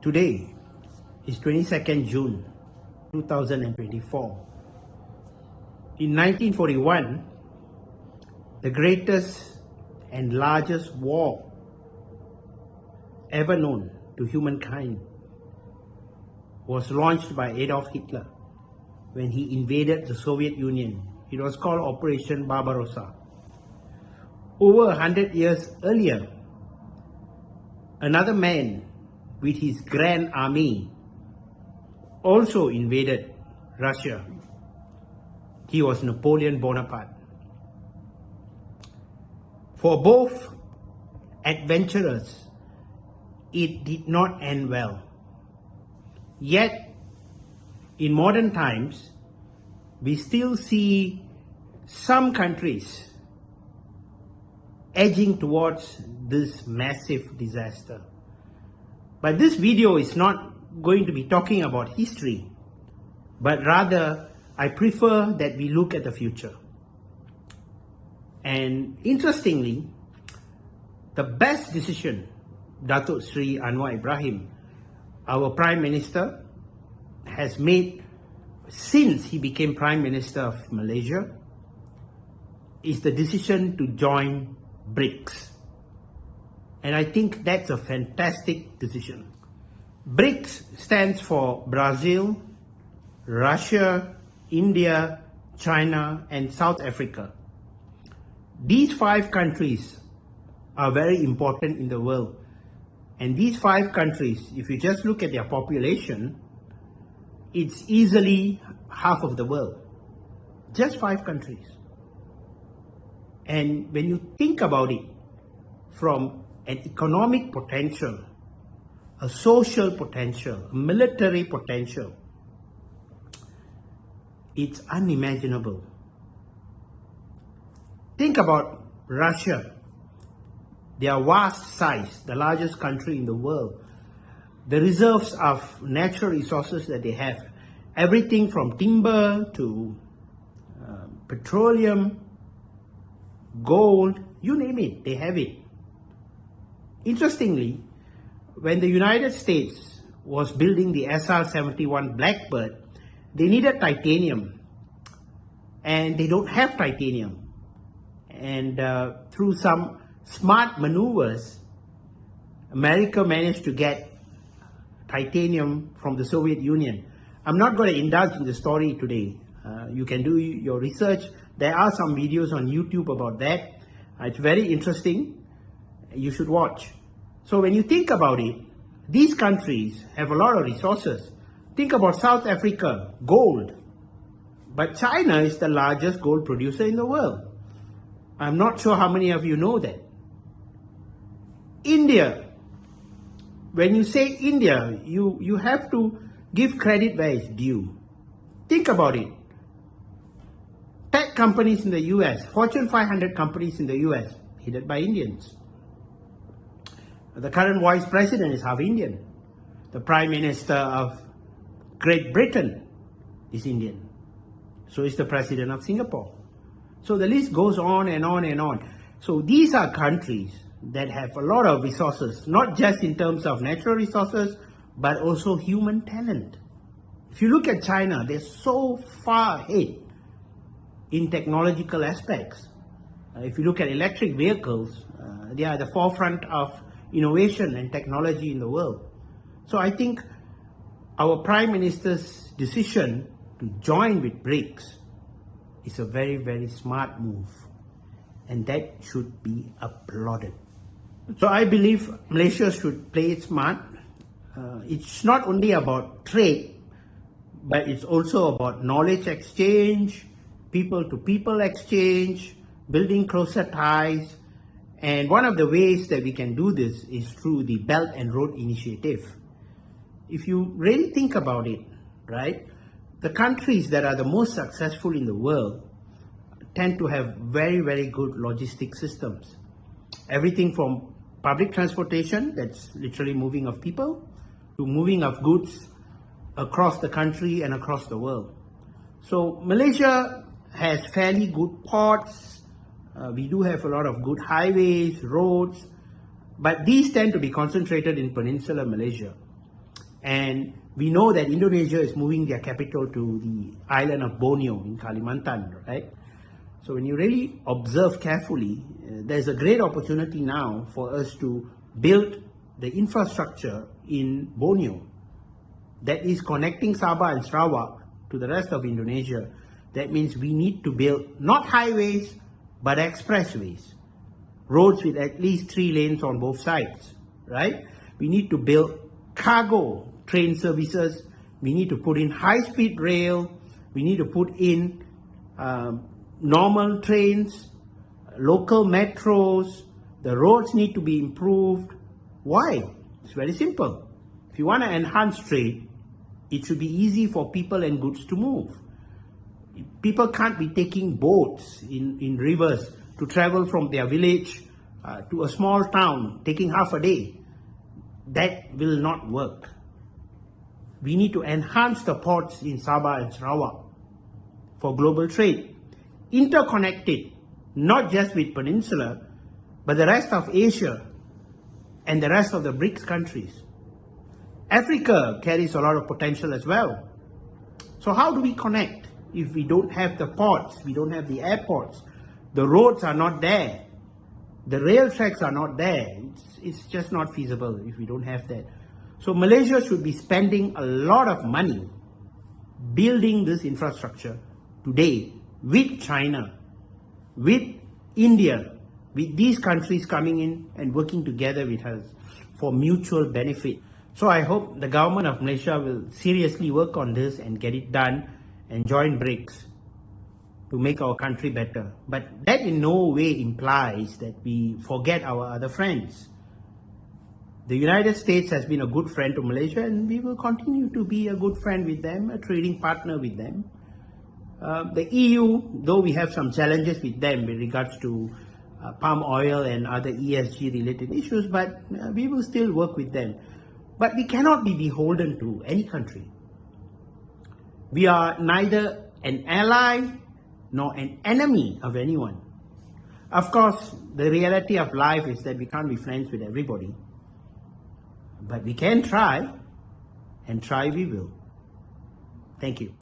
Today is 22nd June 2024. In 1941, the greatest and largest war ever known to humankind was launched by Adolf Hitler when he invaded the Soviet Union. It was called Operation Barbarossa. Over 100 years earlier, another man with his grand army also invaded Russia. He was Napoleon Bonaparte. For both adventurers, it did not end well. Yet, in modern times, we still see some countries edging towards this massive disaster. But this video is not going to be talking about history, but rather I prefer that we look at the future. And interestingly, the best decision Datuk Sri Anwar Ibrahim, our Prime Minister, has made since he became Prime Minister of Malaysia is the decision to join Brics. And I think that's a fantastic decision. Brics stands for Brazil, Russia, India, China, and South Africa. These 5 countries are very important in the world. And these 5 countries, if you just look at their population, it's easily half of the world. Just 5 countries. And when you think about it, from an economic potential, a social potential, a military potential, it's unimaginable. Think about Russia. Their vast size, the largest country in the world, the reserves of natural resources that they have, everything from timber to petroleum, gold, you name it, they have it. Interestingly, when the United States was building the SR-71 Blackbird, they needed titanium, and they don't have titanium. And through some smart maneuvers, America managed to get titanium from the Soviet Union. I'm not going to indulge in the story today. You can do your research. There are some videos on YouTube about that. It's very interesting. You should watch. So when you think about it, these countries have a lot of resources. Think about South Africa, gold. But China is the largest gold producer in the world. I'm not sure how many of you know that. India. When you say India, you have to give credit where it's due. Think about it. Tech companies in the US, Fortune 500 companies in the US, headed by Indians. The current vice president is half Indian. The prime minister of Great Britain is Indian. So is the president of Singapore. So the list goes on and on and on. So these are countries that have a lot of resources, not just in terms of natural resources, but also human talent. If you look at China, they're so far ahead in technological aspects. If you look at electric vehicles, they are at the forefront of innovation and technology in the world. So I think our Prime Minister's decision to join with Brics is a very, very smart move. And that should be applauded. So I believe Malaysia should play it smart. It's not only about trade, but it's also about knowledge exchange, people-to-people exchange, building closer ties. And one of the ways that we can do this is through the Belt and Road Initiative. If you really think about it, right, the countries that are the most successful in the world tend to have very, very good logistic systems. Everything from public transportation, that's literally moving of people, to moving of goods across the country and across the world. So Malaysia has fairly good ports. We do have a lot of good highways, roads, but these tend to be concentrated in Peninsular Malaysia. And we know that Indonesia is moving their capital to the island of Borneo in Kalimantan, right? So when you really observe carefully, there's a great opportunity now for us to build the infrastructure in Borneo that is connecting Sabah and Sarawak to the rest of Indonesia. That means we need to build not highways, but expressways. Roads with at least 3 lanes on both sides, right? We need to build cargo train services. We need to put in high-speed rail. We need to put in normal trains, local metros. The roads need to be improved. Why? It's very simple. If you want to enhance trade, it should be easy for people and goods to move. People can't be taking boats in rivers to travel from their village to a small town, taking half a day. That will not work. We need to enhance the ports in Sabah and Sarawak for global trade. Interconnected, not just with Peninsula, but the rest of Asia and the rest of the Brics countries. Africa carries a lot of potential as well. So how do we connect if we don't have the ports, we don't have the airports, the roads are not there, the rail tracks are not there? It's just not feasible if we don't have that. So Malaysia should be spending a lot of money building this infrastructure today with China, with India, with these countries coming in and working together with us for mutual benefit. So I hope the government of Malaysia will seriously work on this and get it done and join Brics to make our country better. But that in no way implies that we forget our other friends. The United States has been a good friend to Malaysia, and we will continue to be a good friend with them, a trading partner with them. The EU, though we have some challenges with them with regards to palm oil and other ESG related issues, but we will still work with them. But we cannot be beholden to any country. We are neither an ally nor an enemy of anyone. Of course, the reality of life is that we can't be friends with everybody. But we can try, and try we will. Thank you.